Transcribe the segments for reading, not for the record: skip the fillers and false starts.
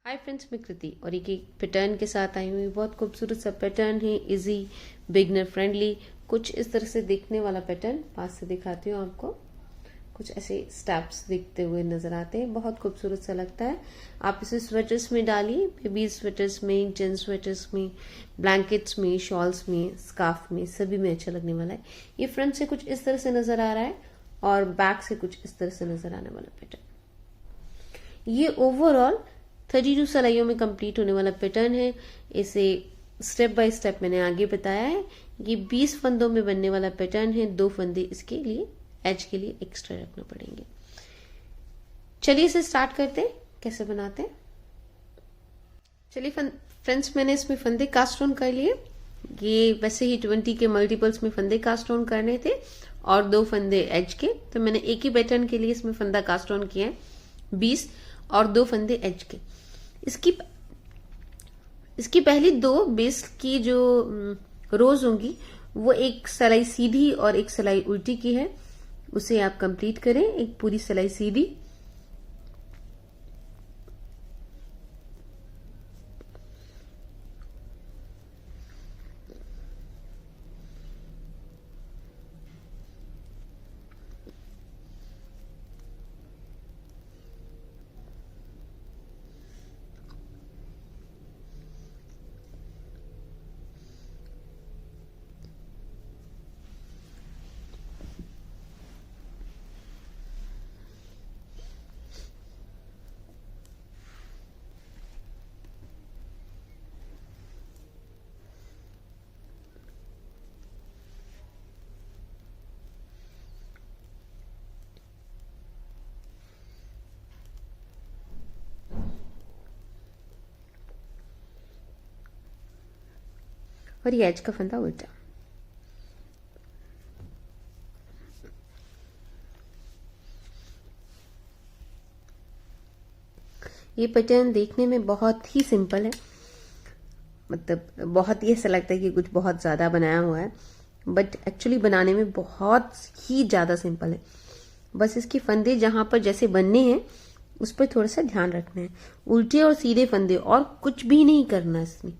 Hi friends, मैं कृति और एक पैटर्न के साथ आई हुई। बहुत खूबसूरत सा पैटर्न है, इजी, बिगनर फ्रेंडली। कुछ इस तरह से दिखने वाला पैटर्न पास से दिखाती हूँ आपको। कुछ ऐसे स्टेप्स दिखते हुए नजर आते हैं, बहुत खूबसूरत सा लगता है। आप इसे स्वेटर्स में डालिए, बेबी स्वेटर्स में, जेंट स्वेटर्स में, ब्लैंकेट्स में, शॉल्स में, स्कार्फ में, सभी में अच्छा लगने वाला है। ये फ्रंट से कुछ इस तरह से नजर आ रहा है और बैक से कुछ इस तरह से नजर आने वाला पैटर्न। ये ओवरऑल 32 सिलाइयों में कंप्लीट होने वाला पैटर्न है। इसे स्टेप बाय स्टेप मैंने आगे बताया है। ये 20 फंदों में बनने वाला पैटर्न है। 2 फंदे इसके लिए एज के लिए एक्स्ट्रा रखना पड़ेंगे। चलिए इसे स्टार्ट करते हैं, कैसे बनाते हैं। चलिए फ्रेंड्स, मैंने इसमें फंदे कास्ट ऑन कर लिए। ये वैसे ही 20 के मल्टीपल्स में फंदे कास्ट ऑन करने थे और 2 फंदे एज के, तो मैंने एक ही पैटर्न के लिए इसमें फंदा कास्ट ऑन किया है 20 और 2 फंदे एज के। इसकी पहली 2 बेस की जो रोज होंगी वो एक सिलाई सीधी और एक सिलाई उल्टी की है। उसे आप कंप्लीट करें, एक पूरी सिलाई सीधी। और ये एज का फंदा उल्टा। ये पैटर्न देखने में बहुत ही सिंपल है, मतलब बहुत ही ऐसा लगता है कि कुछ बहुत ज्यादा बनाया हुआ है, बट एक्चुअली बनाने में बहुत ही ज्यादा सिंपल है। बस इसके फंदे जहां पर जैसे बनने हैं उस पर थोड़ा सा ध्यान रखना है। उल्टे और सीधे फंदे, और कुछ भी नहीं करना इसमें।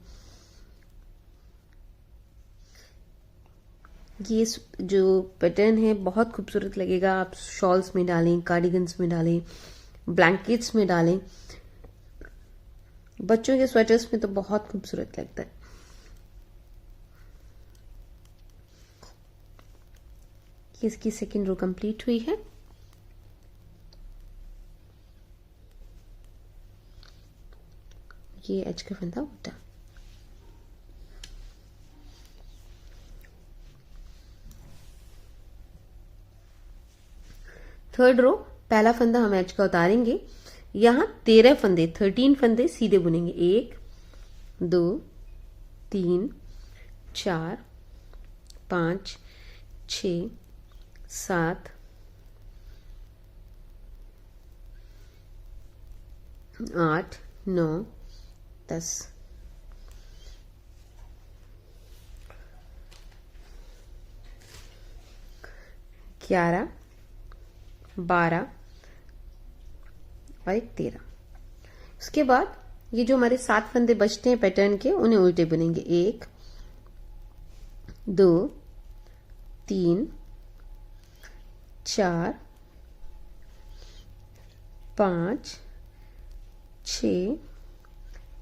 ये जो पैटर्न है बहुत खूबसूरत लगेगा। आप शॉल्स में डालें, कार्डिगन्स में डालें, ब्लैंकेट्स में डालें, बच्चों के स्वेटर्स में तो बहुत खूबसूरत लगता है। इसकी सेकेंड रो कंप्लीट हुई है। ये एज का फंदा उल्टा। थर्ड रो, पहला फंदा हम एज का उतारेंगे। यहां 13 फंदे, 13 फंदे सीधे बुनेंगे। 1 2 3 4 5 6 7 8 9 10। 11 12 और एक 13। उसके बाद ये जो हमारे 7 फंदे बचते हैं पैटर्न के, उन्हें उल्टे बुनेंगे। 1 2 3 4 5 6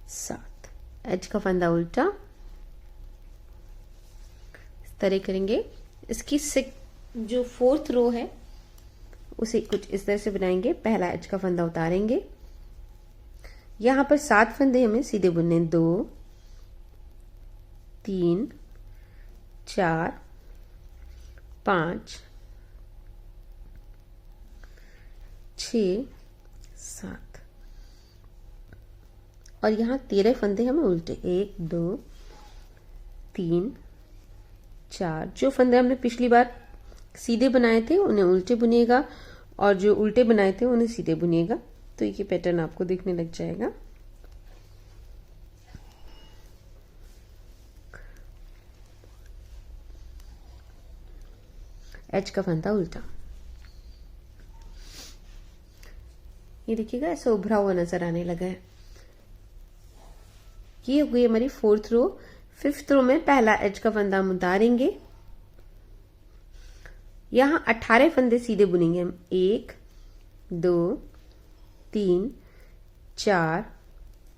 7। एज का फंदा उल्टा इस तरह करेंगे। इसकी जो 4th रो है उसे कुछ इस तरह से बनाएंगे। पहला एज का फंदा उतारेंगे। यहां पर 7 फंदे हमें सीधे बुनने। 2 3 4 5 6 7 और यहां 13 फंदे हमें उल्टे। 1 2 3 4। जो फंदे हमने पिछली बार सीधे बनाए थे उन्हें उल्टे बुनिएगा और जो उल्टे बनाए थे उन्हें सीधे बुनिएगा, तो ये पैटर्न आपको दिखने लग जाएगा। एज का फंदा उल्टा। ये देखिएगा ऐसा उभरा हुआ नजर आने लगा है। ये हो गई हमारी 4th रो। 5th रो में पहला एज का फंदा हम उतारेंगे। यहां 18 फंदे सीधे बुनेंगे हम। 1 2 3 4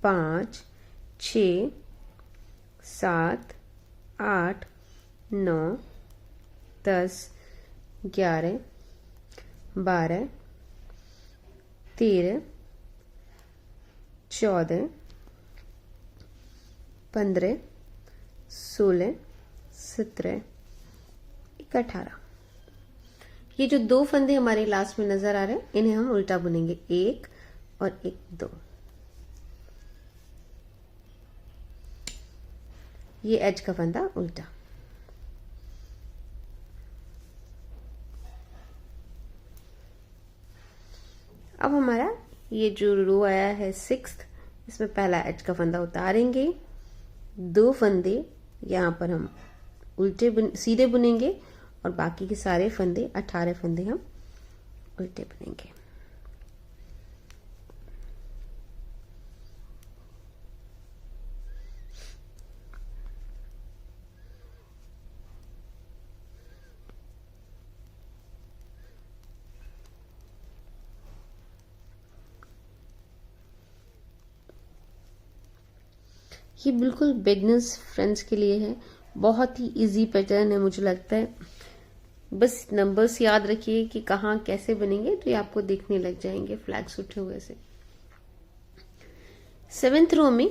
5 6 7 8 9 10 11 12 13 14 15 16 17 18। ये जो 2 फंदे हमारे लास्ट में नजर आ रहे हैं इन्हें हम उल्टा बुनेंगे। 1 और 1 2। ये एज का फंदा उल्टा। अब हमारा ये जो रो आया है 6th, इसमें पहला एज का फंदा उतारेंगे। 2 फंदे यहाँ पर हम सीधे बुनेंगे और बाकी के सारे फंदे 18 फंदे हम उल्टे बुनेंगे। ये बिल्कुल बिगनर्स फ्रेंड्स के लिए है। बहुत ही इजी पैटर्न है मुझे लगता है। बस नंबर्स याद रखिए कि कहाँ कैसे बनेंगे तो ये आपको दिखने लग जाएंगे फ्लैग्स उठे हुए से। 7th रो में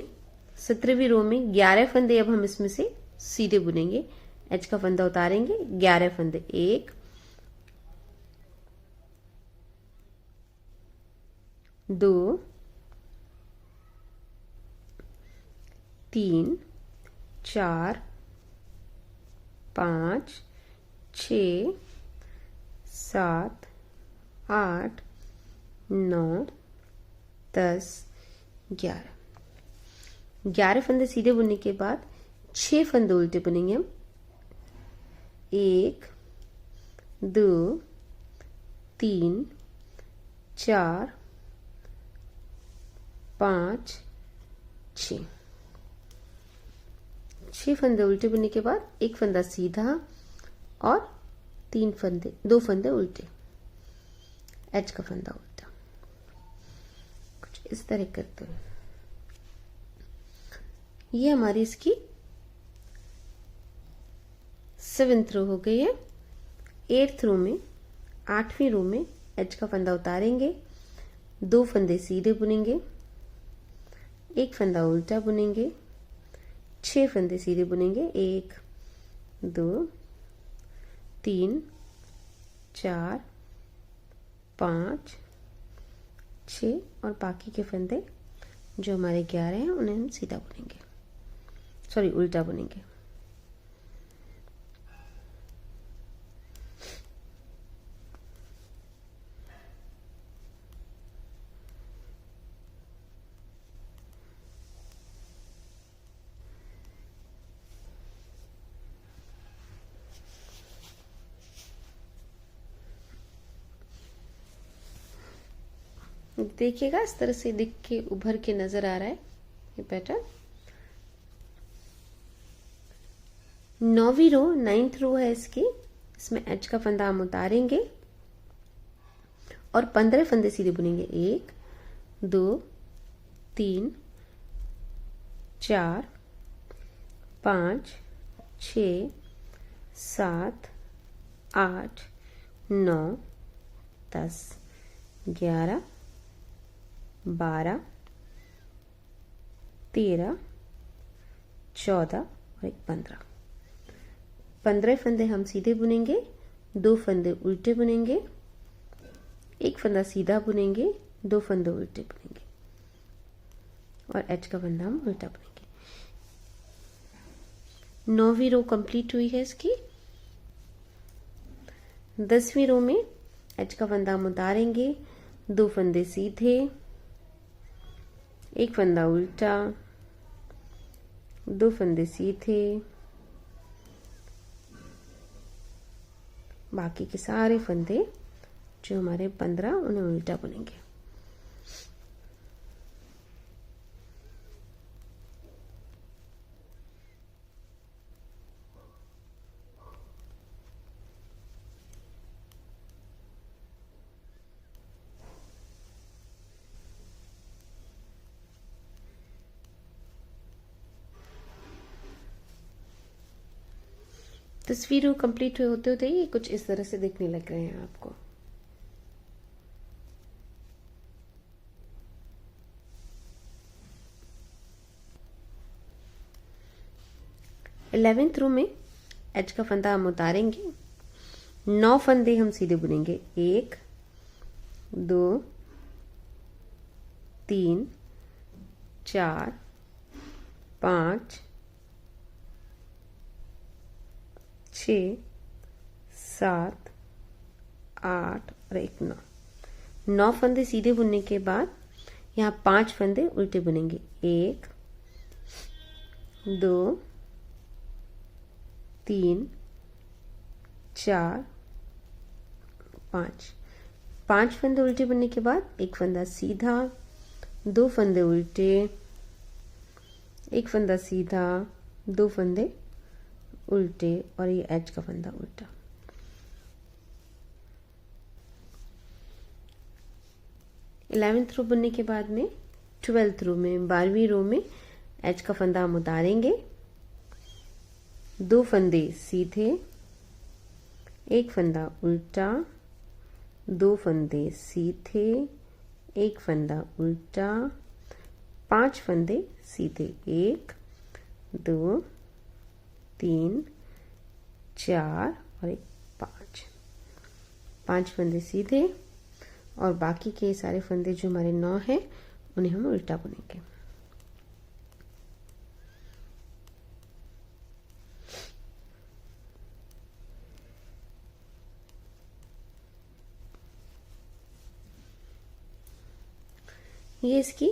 17वीं रो में 11 फंदे अब हम इसमें से सीधे बुनेंगे। एज का फंदा उतारेंगे। 11 फंदे। 1 2 3 4 5 6 7 8 9 10 11। 11 फंदे सीधे बुनने के बाद 6 फंदे उल्टे बुनेंगे हम। 1 2 3 4 5 6। 6 फंदे उल्टे बुनने के बाद 1 फंदा सीधा और 2 फंदे उल्टे। एज का फंदा उल्टा। कुछ इस तरह करते हैं। ये हमारी इसकी 7th रो हो गई है। 8th रो में 8वीं रो में एज का फंदा उतारेंगे। 2 फंदे सीधे बुनेंगे। 1 फंदा उल्टा बुनेंगे। 6 फंदे सीधे बुनेंगे। 1 2 3 4 5 6 और बाकी के फंदे जो हमारे 11 हैं उन्हें हम सीधा बुनेंगे, सॉरी उल्टा बुनेंगे। देखिएगा इस तरह से दिख के उभर के नजर आ रहा है ये पैटर्न। 9वीं रो 9th रो है इसकी। इसमें एज का फंदा हम उतारेंगे और 15 फंदे सीधे बुनेंगे। 1 2 3 4 5 6 7 8 9 10 11 12 13 14 और 15। 15 फंदे हम सीधे बुनेंगे, 2 फंदे उल्टे बुनेंगे, 1 फंदा सीधा बुनेंगे, 2 फंदे उल्टे बुनेंगे और एच का फंदा हम उल्टा बुनेंगे। 9वीं रो कंप्लीट हुई है इसकी। 10वीं रो में एच का फंदा हम उतारेंगे, 2 फंदे सीधे, 1 फंदा उल्टा, 2 फंदे सीधे, बाकी के सारे फंदे जो हमारे 15 उन्हें उल्टा बुनेंगे। तस्वीर कंप्लीट होते होते ये कुछ इस तरह से दिखने लग रहे हैं आपको। इलेवेंथ रो में एज का फंदा हम उतारेंगे। 9 फंदे हम सीधे बुनेंगे। 1 2 3 4 5 6 7 8 और 1 9 फंदे सीधे बुनने के बाद यहाँ 5 फंदे उल्टे बुनेंगे। 1 2 3 4 5 5 फंदे उल्टे बुनने के बाद एक फंदा सीधा, 2 फंदे उल्टे, एक फंदा सीधा, 2 फंदे उल्टे और ये एज का फंदा उल्टा। इलेवेंथ रो बुनने के बाद में 12th रो में 12वीं रो में एज का फंदा हम उतारेंगे। 2 फंदे सीधे, एक फंदा उल्टा, 2 फंदे सीधे, एक फंदा उल्टा, 5 फंदे सीधे। 1 2 3 4 और 1 5 फंदे सीधे और बाकी के सारे फंदे जो हमारे 9 हैं उन्हें हम उल्टा बुनेंगे। ये इसकी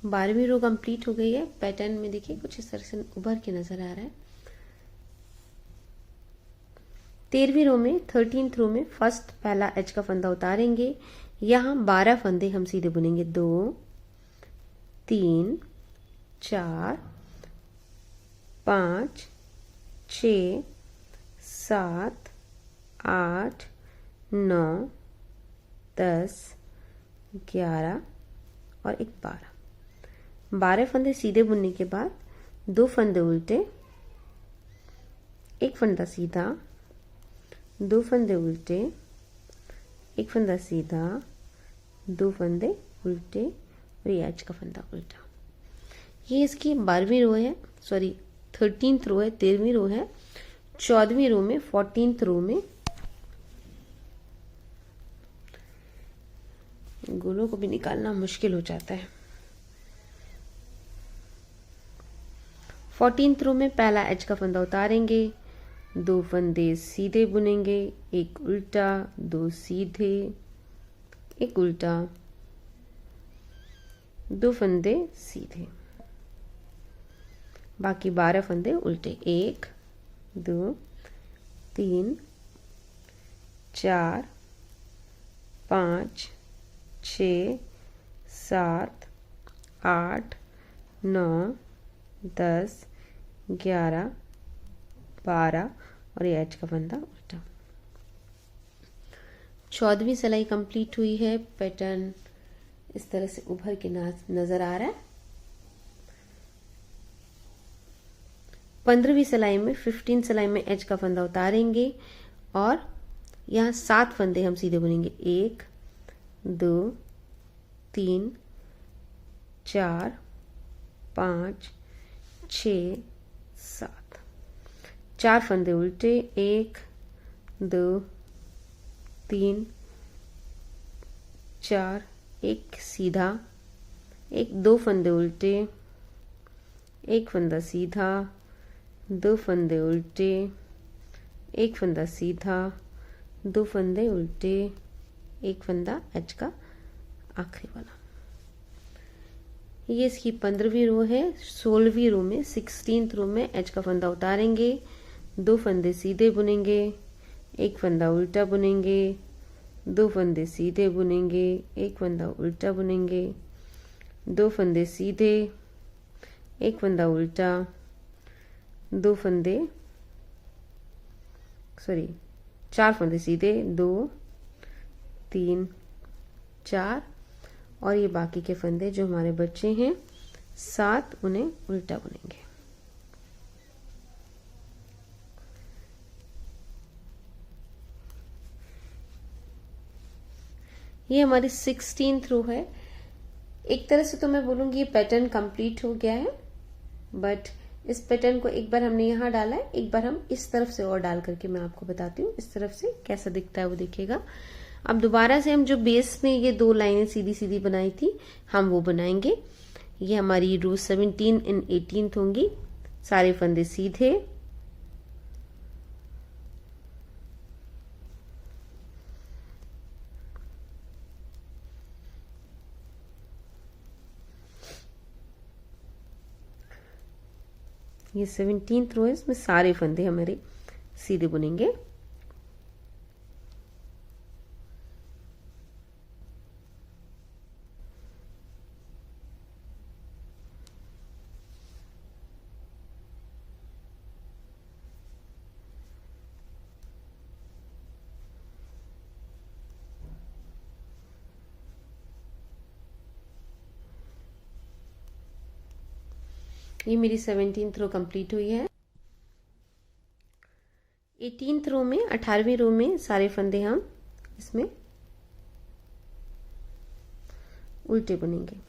12वीं रो कंप्लीट हो गई है। पैटर्न में देखिए कुछ इस तरह से उभर के नजर आ रहा है। 13वीं रो में 13th रो में फर्स्ट पहला एज का फंदा उतारेंगे। यहाँ 12 फंदे हम सीधे बुनेंगे। 2 3 4 5 6 7 8 9 10 11 और 1 12 फंदे सीधे बुनने के बाद 2 फंदे उल्टे, एक फंदा सीधा, 2 फंदे उल्टे, एक फंदा सीधा, 2 फंदे उल्टे और ये एज का फंदा उल्टा। ये इसकी 12वीं रो है, सॉरी 13th रो है, 13वीं रो है। 14वीं रो में 14th रो में गोलों को भी निकालना मुश्किल हो जाता है। 14th रो में पहला एज का फंदा उतारेंगे। 2 फंदे सीधे बुनेंगे, एक उल्टा, 2 सीधे, एक उल्टा, 2 फंदे सीधे, बाकी 12 फंदे उल्टे। 1 2 3 4 5 6 7 8 9 10 11 12 और ये एज का फंदा उल्टा। 14वीं सिलाई कंप्लीट हुई है। पैटर्न इस तरह से उभर के नजर आ रहा है। 15वीं सिलाई में 15 सिलाई में एज का फंदा उतारेंगे और यहाँ 7 फंदे हम सीधे बुनेंगे। 1 2 3 4 5 6 7 4 फंदे उल्टे, 1 2 3 4, एक सीधा, एक 2 फंदे उल्टे, एक फंदा सीधा, 2 फंदे उल्टे, एक फंदा सीधा, 2 फंदे उल्टे, एक फंदा एज का आखिरी वाला। ये इसकी 15वीं रो है। 16वीं रो में 16th रो में एज का फंदा उतारेंगे। 2 फंदे सीधे बुनेंगे, एक फंदा उल्टा बुनेंगे, 2 फंदे सीधे बुनेंगे, एक फंदा उल्टा बुनेंगे, 2 फंदे सीधे, एक फंदा उल्टा, 2 फंदे, सॉरी 4 फंदे सीधे, 2 3 4 और ये बाकी के फंदे जो हमारे बच्चे हैं 7, उन्हें उल्टा बुनेंगे। ये हमारी 16th रो है। एक तरह से तो मैं बोलूंगी ये पैटर्न कंप्लीट हो गया है, बट इस पैटर्न को एक बार हमने यहाँ डाला है, एक बार हम इस तरफ से और डाल करके मैं आपको बताती हूँ इस तरफ से कैसा दिखता है वो देखिएगा। अब दोबारा से हम जो बेस में ये 2 लाइनें सीधी सीधी बनाई थी हम वो बनाएंगे। ये हमारी रो 17 एंड 18 होंगी। सारे फंदे सीधे, ये 17th रो है, इसमें सारे फंदे हमारे सीधे बुनेंगे। ये मेरी 17th रो कंप्लीट हुई है। 18th रो में 18वीं रो में सारे फंदे हम इसमें उल्टे बुनेंगे।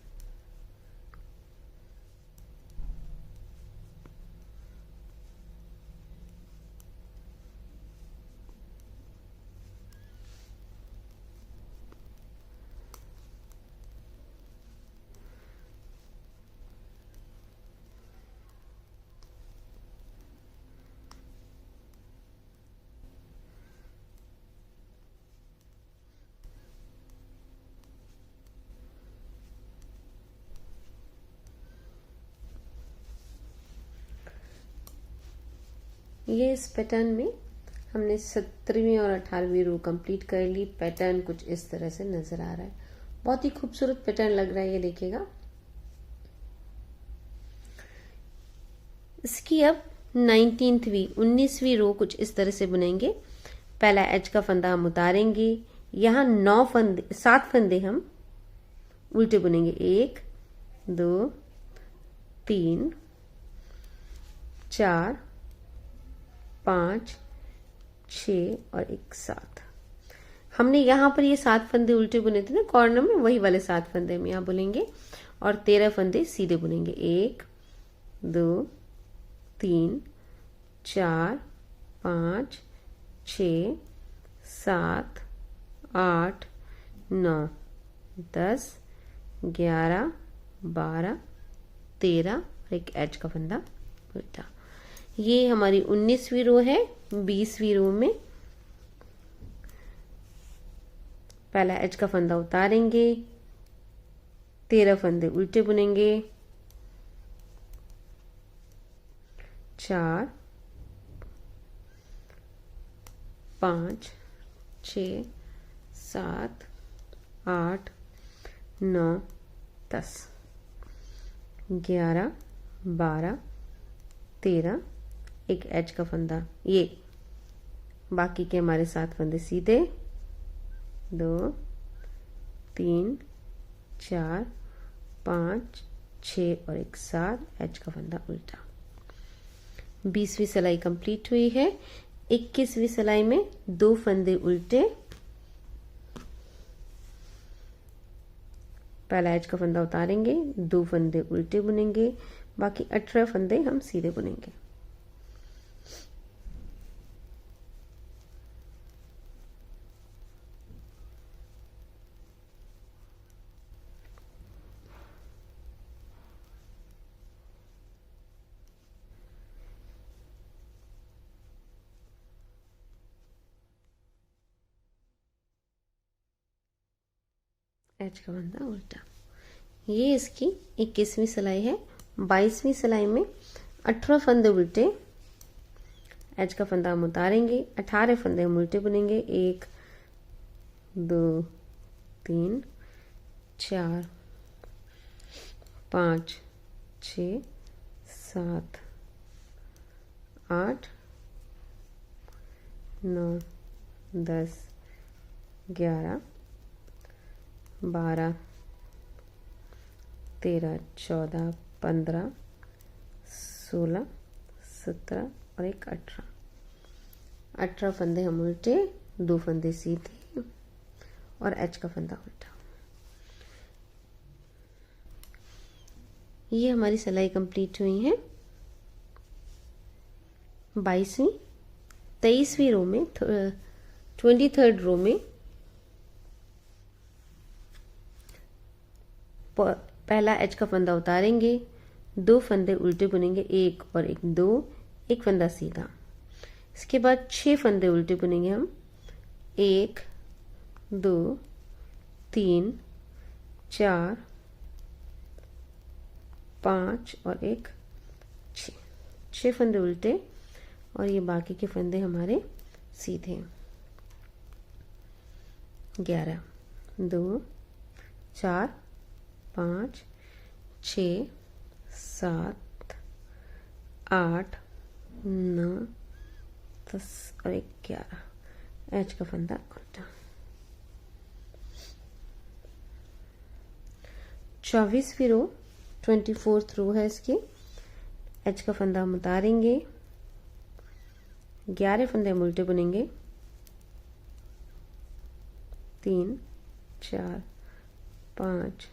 ये इस पैटर्न में हमने 17वीं और 18वीं रो कंप्लीट कर ली। पैटर्न कुछ इस तरह से नजर आ रहा है, बहुत ही खूबसूरत पैटर्न लग रहा है ये, देखिएगा। इसकी अब 19वीं रो कुछ इस तरह से बुनेंगे। पहला एज का फंदा हम उतारेंगे, यहाँ 7 फंदे हम उल्टे बुनेंगे। 1 2 3 4 5 6 और एक 7। हमने यहाँ पर ये 7 फंदे उल्टे बुने थे ना कॉर्नर में, वही वाले 7 फंदे हम यहाँ बुनेंगे और 13 फंदे सीधे बुनेंगे। 1 2 3 4 5 6 7 8 9 10 11 12 13 और एक एज का फंदा उल्टा। ये हमारी 19वीं रो है। 20वीं रो में पहला एज का फंदा उतारेंगे, 13 फंदे उल्टे बुनेंगे। 4 5 6 7 8 9 10 11 12 13 एक एज का फंदा। ये बाकी के हमारे 7 फंदे सीधे। 2 3 4 5 6 और एक 7 एज का फंदा उल्टा। 20वीं सिलाई कंप्लीट हुई है। 21वीं सिलाई में 2 फंदे उल्टे, पहला एज का फंदा उतारेंगे, 2 फंदे उल्टे बुनेंगे, बाकी 18 फंदे हम सीधे बुनेंगे। एज का फंदा उल्टा। ये इसकी 21वीं सिलाई है। 22वीं सिलाई में 18 फंदे उल्टे, एज का फंदा हम उतारेंगे, 18 फंदे हम उल्टे बुनेंगे। 1 2 3 4 5 6 7 8 9 10 11 12 13 14 15 16 17 और एक 18 फंदे हम उल्टे, 2 फंदे सीधे और एच का फंदा उल्टा। ये हमारी सिलाई कंप्लीट हुई है। 22वीं 23वीं रो में 23rd रो में पहला एच का फंदा उतारेंगे, 2 फंदे उल्टे बुनेंगे, एक और एक, 2, एक फंदा सीधा। इसके बाद 6 फंदे उल्टे बुनेंगे हम, 1 2 3 4 5 और एक 6 फंदे उल्टे और ये बाकी के फंदे हमारे सीधे। 11 2 4 5 6 7 8 9 10 और एक 11, एच का फंदा उल्टा। 24वीं रो 24th रो है इसकी। एच का फंदा हम उतारेंगे, 11 फंदे हम उल्टे बुनेंगे, 3 4 5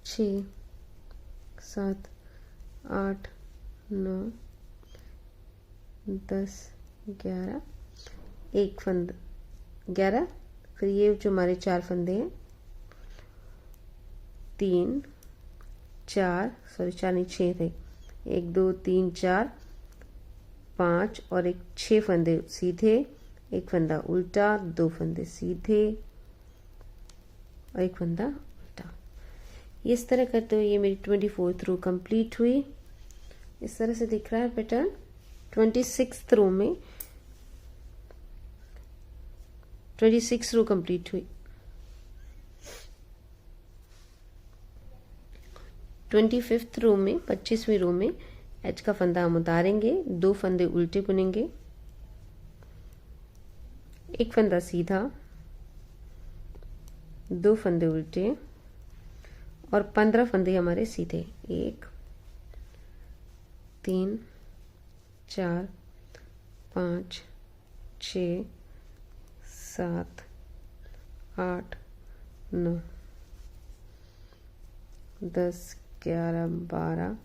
6 7 8 9 10 11, एक फंदा 11। फिर ये जो हमारे 4 फंदे हैं, 3 4 सॉरी 4 नहीं 6 थे, 1 2 3 4 5 और एक 6 फंदे सीधे, एक फंदा उल्टा, 2 फंदे सीधे और एक फंदा उल्टा। इस तरह करते हुए ये मेरी 24th रो कंप्लीट हुई। इस तरह से दिख रहा है पैटर्न। 26th रो में 26 रो कंप्लीट हुई। 25th रो में 25वीं रो में एच का फंदा हम उतारेंगे, 2 फंदे उल्टे बुनेंगे, एक फंदा सीधा, 2 फंदे उल्टे और 15 फंदे हमारे सीधे, 1 3 4 5 6 7 8 9 10 11 12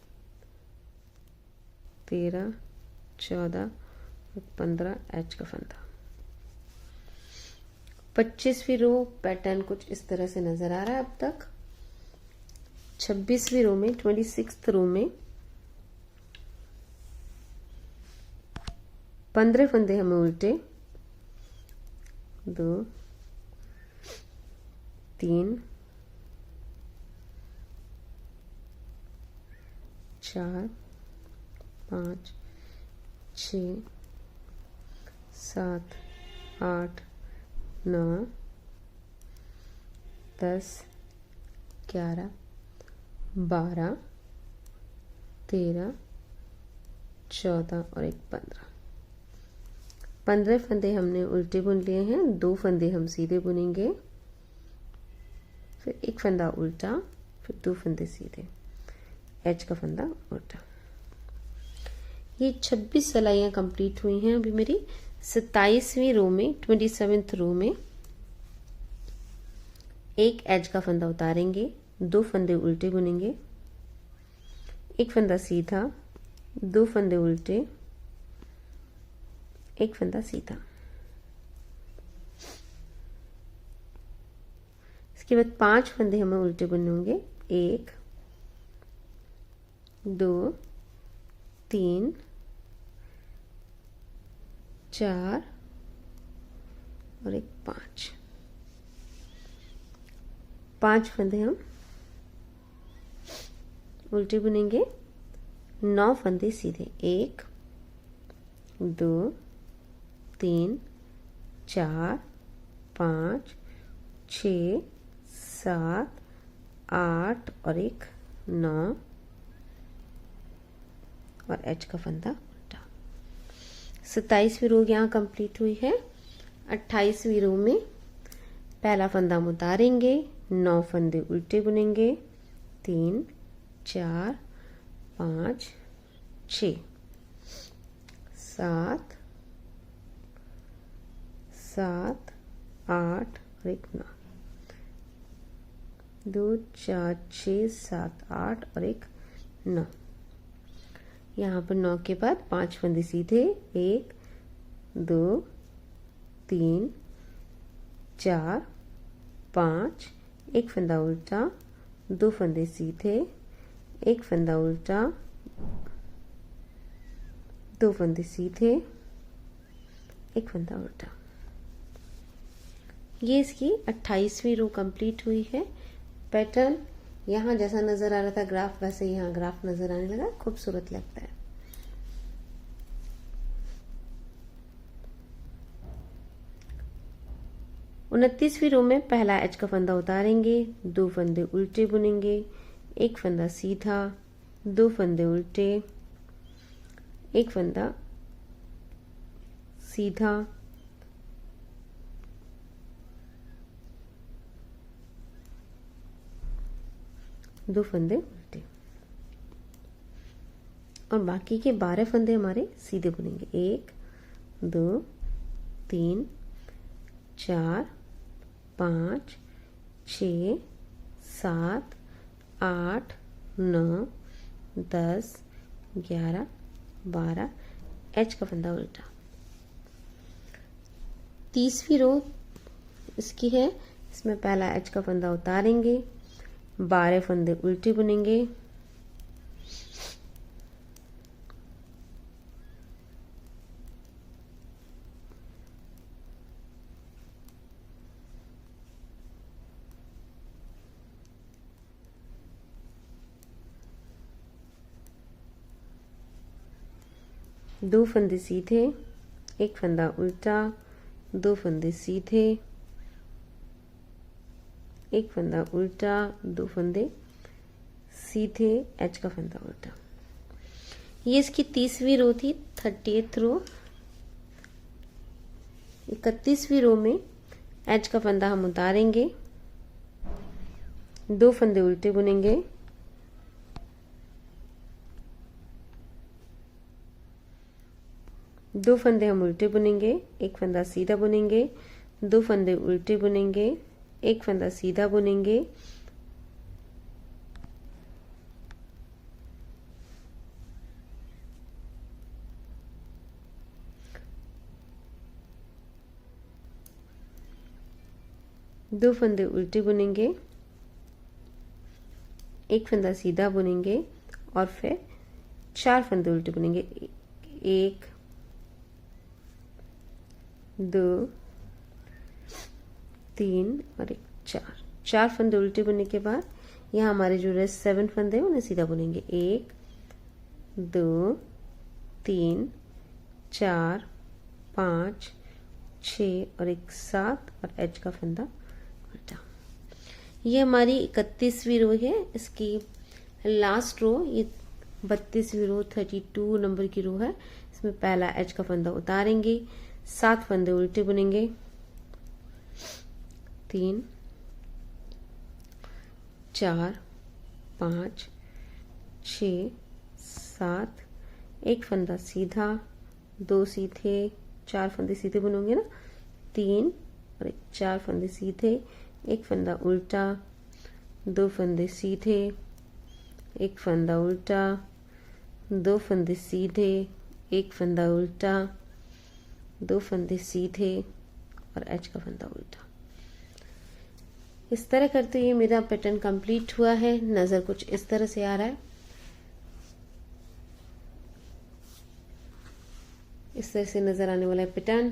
13 14 15, एच का फंदा। 25वीं रो पैटर्न कुछ इस तरह से नजर आ रहा है अब तक। 26वीं रो में 26th रो में 15 फंदे हमें उल्टे, 2 3 4 5 6 7 8 9 10 11 12 13 14 और एक 15 फंदे हमने उल्टे बुन लिए हैं, 2 फंदे हम सीधे बुनेंगे, फिर एक फंदा उल्टा, फिर 2 फंदे सीधे, एच का फंदा उल्टा। ये 26 सिलाइयाँ कंप्लीट हुई हैं अभी मेरी। 27वीं रो में 27th रो में एक एच का फंदा उतारेंगे, 2 फंदे उल्टे बुनेंगे, एक फंदा सीधा, 2 फंदे उल्टे, एक फंदा सीधा। इसके बाद 5 फंदे हमें उल्टे बुनने होंगे, 1 2 3 4 और एक 5 फंदे हम उल्टे बुनेंगे, 9 फंदे सीधे, 1 2 3 4 5 6 7 8 और एक 9 और एच का फंदा उल्टा। 27वीं रो यहाँ कंप्लीट हुई है। 28वीं रो में पहला फंदा हम उतारेंगे, 9 फंदे उल्टे बुनेंगे, 3 4 5 6 7 7 8 और एक 9, 2 4 6 7 8 और एक 9। यहाँ पर 9 के बाद 5 फंदे सीधे, 1 2 3 4 5, एक फंदा उल्टा, 2 फंदे सीधे, एक फंदा उल्टा, 2 फंदे सीधे, एक फंदा उल्टा। ये इसकी 28वीं रो कंप्लीट हुई है। पैटर्न यहाँ जैसा नजर आ रहा था ग्राफ, वैसे यहाँ ग्राफ नजर आने लगा, खूबसूरत लगता है। उनतीसवीं रो में पहला एज का फंदा उतारेंगे, 2 फंदे उल्टे बुनेंगे, एक फंदा सीधा, 2 फंदे उल्टे, एक फंदा सीधा, दो फंदे उल्टे, और बाकी के 12 फंदे हमारे सीधे बुनेंगे। 1 2 3 4 5 6 7 8 9 10 11 12, एच का फंदा उल्टा। 30वीं रो इसकी है, इसमें पहला एच का फंदा उतारेंगे, 12 फंदे उल्टे बुनेंगे, दो फंदे सीधे, एक फंदा उल्टा, 2 फंदे सीधे, एक फंदा उल्टा, 2 फंदे सीधे, एच का फंदा उल्टा। ये इसकी 30वीं रो थी, 30th रो। 31वीं रो में एच का फंदा हम उतारेंगे, 2 फंदे उल्टे बुनेंगे, दो फंदे हम उल्टे बुनेंगे, एक फंदा सीधा बुनेंगे, 2 फंदे उल्टे बुनेंगे, एक फंदा सीधा बुनेंगे, दो फंदे उल्टे बुनेंगे, एक फंदा सीधा बुनेंगे, और फिर 4 फंदे उल्टे बुनेंगे। 1 2 3 और एक 4 फंदे उल्टे बुनने के बाद यहाँ हमारे जो रेस्ट 7 फंदे हैं उन्हें सीधा बुनेंगे। 1 2 3 4 5 6 और एक 7 और एच का फंदा उल्टा। ये हमारी 31वीं रो है। इसकी लास्ट रो ये 32वीं रो 32 नंबर की रो है। इसमें पहला एच का फंदा उतारेंगे, 7 फंदे उल्टे बुनेंगे, 3 4 5 6 7, एक फंदा सीधा, 2 सीधे, 4 फंदे सीधे बुनोगे ना, 3 और एक 4 फंदे सीधे, एक फंदा उल्टा, 2 फंदे सीधे, एक फंदा उल्टा, 2 फंदे सीधे, एक फंदा उल्टा, 2 फंदे सीधे और एच का फंदा उल्टा। इस तरह करते हुए मेरा पैटर्न कंप्लीट हुआ है। नजर कुछ इस तरह से आ रहा है। इस तरह से नजर आने वाला पैटर्न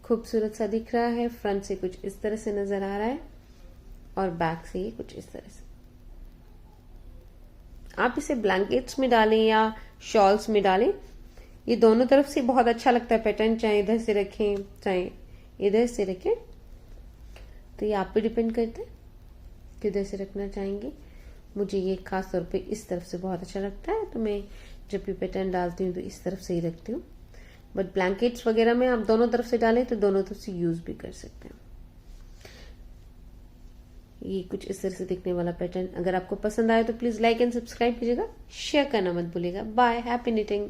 खूबसूरत सा दिख रहा है। फ्रंट से कुछ इस तरह से नजर आ रहा है और बैक से ये कुछ इस तरह से। आप इसे ब्लैंकेट्स में डालें या शॉल्स में डालें, ये दोनों तरफ से बहुत अच्छा लगता है पैटर्न। चाहे इधर से रखें चाहे इधर से रखें, तो ये आप पे डिपेंड करता है किधर से रखना चाहेंगे। मुझे ये खास तौर पे इस तरफ से बहुत अच्छा लगता है, तो मैं जब भी पैटर्न डालती हूँ तो इस तरफ से ही रखती हूँ। बट ब्लैंकेट्स वगैरह में आप दोनों तरफ से डालें तो दोनों तरफ से यूज भी कर सकते हैं। ये कुछ इस तरह से दिखने वाला पैटर्न। अगर आपको पसंद आए तो प्लीज लाइक एंड सब्सक्राइब कीजिएगा, शेयर करना मत भूलिएगा। Bye, happy knitting.